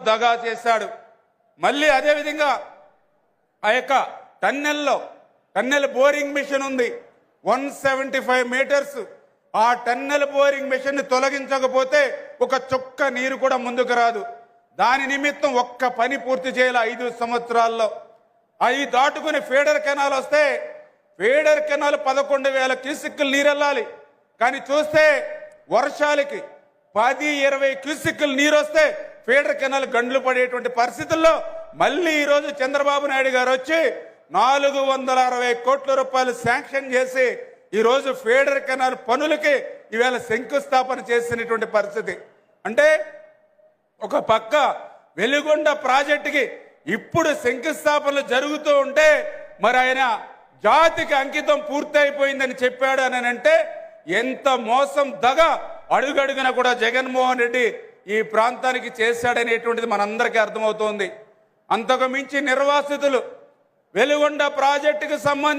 దగా చేశాడు. మళ్ళీ అదేవిధంగా ఆ యొక్క టన్నెల్ బోరింగ్ మిషన్ ఉంది 175 మీటర్స్. ఆ టన్నెల్ బోరింగ్ మిషన్ ని తొలగించకపోతే ఒక చుక్క నీరు కూడా ముందుకు రాదు. దాని నిమిత్తం ఒక్క పని పూర్తి చేయాలి 5 సంవత్సరాల్లో. అవి దాటుకుని ఫీడర్ కెనాల్ వస్తే ఫీడర్ కెనాల్ 11,000 క్యూసెక్కులు నీరు వెళ్ళాలి. కానీ చూస్తే వర్షాలకి 10-20 క్యూసెక్కులు నీరు వస్తే ఫీడర్ కెనాల్ గండ్లు పడేటువంటి పరిస్థితుల్లో మళ్ళీ ఈరోజు చంద్రబాబు నాయుడు గారు వచ్చి 460 కోట్ల రూపాయలు శాంక్షన్ చేసి ఈరోజు ఫీడర్ కెనాల్ పనులకి ఈవేళ శంకుస్థాపన చేసినటువంటి పరిస్థితి. అంటే ఒక పక్క వెలుగొండ ప్రాజెక్టుకి ఇప్పుడు శంకుస్థాపనలు జరుగుతూ ఉంటే మరి ఆయన జాతికి అంకితం పూర్తయిపోయిందని చెప్పాడు అని అంటే ఎంత మోసం దగ అడుగడుగున కూడా జగన్మోహన్ రెడ్డి ఈ ప్రాంతానికి చేశాడనేటువంటిది మనందరికీ అర్థమవుతోంది. అంతకు మించి నిర్వాసితులు వెలుగొండ ప్రాజెక్టుకు సంబంధించి